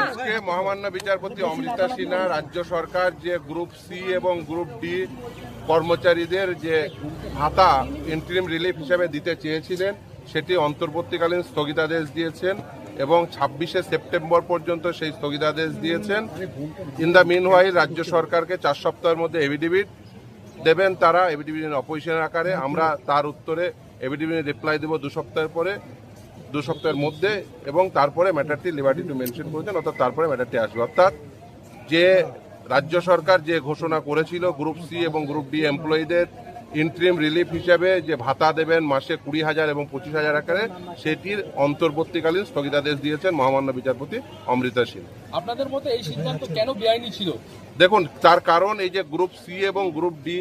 আজকে মহামান্য বিচারপতি অমৃতা সিনহা রাজ্য সরকার যে গ্রুপ সি এবং গ্রুপ ডি কর্মচারীদের যে ভাতা ইন্টারিম রিলিফ হিসেবে দিতে চেয়েছিলেন সেটি অন্তর্বর্তীকালীন স্থগিতাদেশ দিয়েছেন এবং 26শে সেপ্টেম্বর পর্যন্ত সেই স্থগিতাদেশ দিয়েছেন। ইন দ্য মিনওয়াইল রাজ্য সরকারকে 4 সপ্তাহের মধ্যে এফিডেভিট দেবেন তারা, এফিডেভিট অপোজিশন আকারে। আমরা তার উত্তরে এফিডেভিট রিপ্লাই দেব 2 সপ্তাহের পরে, 2 সপ্তাহের মধ্যে, এবং তারপরে ম্যাটারটি লিবার্টি টু মেনশন করেছেন, অর্থাৎ তারপরে ম্যাটারটি আসবে। অর্থাৎ যে রাজ্য সরকার যে ঘোষণা করেছিল গ্রুপ সি এবং গ্রুপ ডি এমপ্লয়ীদের ইন্টারিম রিলিফ হিসাবে যে ভাতা দেবেন মাসে 20,000 এবং 25,000 আকারে, সেটির অন্তর্বর্তীকালীন স্থগিতাদেশ দিয়েছেন মহামান্য বিচারপতি অমৃতা সিনহা। আপনাদের মতে এই সিদ্ধান্ত কেন বেআইনি ছিল? দেখুন, তার কারণ এই যে গ্রুপ সি এবং গ্রুপ ডি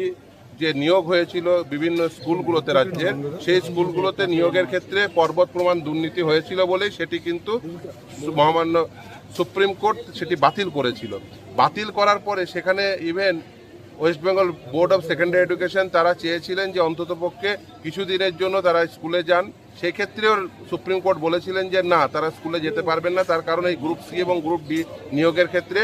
যে নিয়োগ হয়েছিল বিভিন্ন স্কুলগুলোতে রাজ্যের, সেই স্কুলগুলোতে নিয়োগের ক্ষেত্রে পর্বত প্রমাণ দুর্নীতি হয়েছিল বলেই সেটি কিন্তু মহামান্য সুপ্রিম কোর্ট সেটি বাতিল করেছিল। বাতিল করার পরে সেখানে even West Bengal board of secondary education তারা চেয়েছিলেন যে অন্ততপক্ষে কিছুদিনের জন্য তারা স্কুলে যান। সেক্ষেত্রেও সুপ্রিম কোর্ট বলেছিলেন যে না, তারা স্কুলে যেতে পারবেন না, তার কারণ এই গ্রুপ সি এবং গ্রুপ ডি নিয়োগের ক্ষেত্রে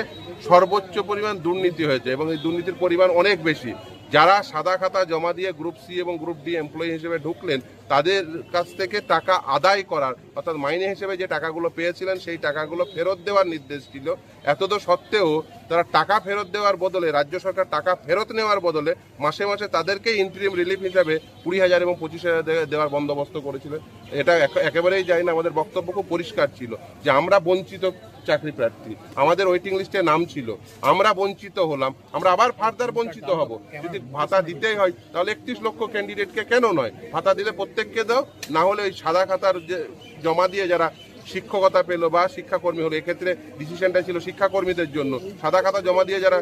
সর্বোচ্চ পরিমাণ দুর্নীতি হয়েছে এবং এই দুর্নীতির পরিমাণ অনেক বেশি। যারা সাদা খাতা জমা দিয়ে গ্রুপ সি এবং গ্রুপ ডি এমপ্লয়ি হিসেবে ঢুকলেন, তাদের কাছ থেকে টাকা আদায় করার, অর্থাৎ মাইনে হিসেবে যে টাকাগুলো পেয়েছিলেন সেই টাকাগুলো ফেরত দেওয়ার নির্দেশ ছিল। এতদ সত্ত্বেও তারা টাকা ফেরত দেওয়ার বদলে, রাজ্য সরকার টাকা ফেরত নেওয়ার বদলে মাসে মাসে তাদেরকে ইন্টারিম রিলিফ হিসাবে 20,000 এবং 25,000 দেওয়ার বন্দোবস্ত করেছিল। এটা একেবারেই যায় না। আমাদের বক্তব্য খুব পরিষ্কার ছিল যে আমরা বঞ্চিত চাকরি প্রার্থী, আমাদের ওয়েটিং লিস্টে নাম ছিল, আমরা বঞ্চিত হলাম, আমরা আবার ফার্দার বঞ্চিত হব। যদি ভাতা দিতেই হয় তাহলে 31 লক্ষ ক্যান্ডিডেটকে কেন নয়, ভাতা দিলে প্রত্যেককে দাও, না হলে ওই সাদা খাতার যে জমা দিয়ে যারা শিক্ষকতা পেলো বা শিক্ষাকর্মী হলো, এক্ষেত্রে ডিসিশনটা ছিল শিক্ষাকর্মীদের জন্য, সাদা খাতা জমা দিয়ে যারা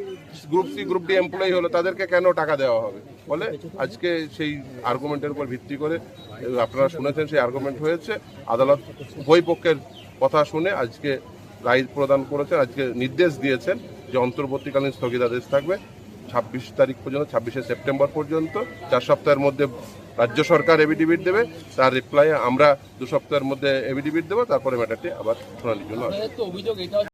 group C group D employee হলো তাদেরকে কেন টাকা দেওয়া হবে বলে আজকে সেই আর্গুমেন্টের উপর ভিত্তি করে আপনারা শুনেছেন সেই আর্গুমেন্ট হয়েছে। আদালত উভয় পক্ষের কথা শুনে আজকে রায় প্রদান করেছেন, আজকে নির্দেশ দিয়েছেন যে অন্তর্বর্তীকালীন স্থগিতাদেশ থাকবে 26 তারিখ পর্যন্ত, 26শে সেপ্টেম্বর পর্যন্ত। 4 সপ্তাহের মধ্যে রাজ্য সরকার এফিডেভিট দেবে, তার রিপ্লাই আমরা 2 সপ্তাহের মধ্যে এফিডেভিট দেবো, তারপরে ম্যাটারটি আবার শুনানির জন্য আসবে।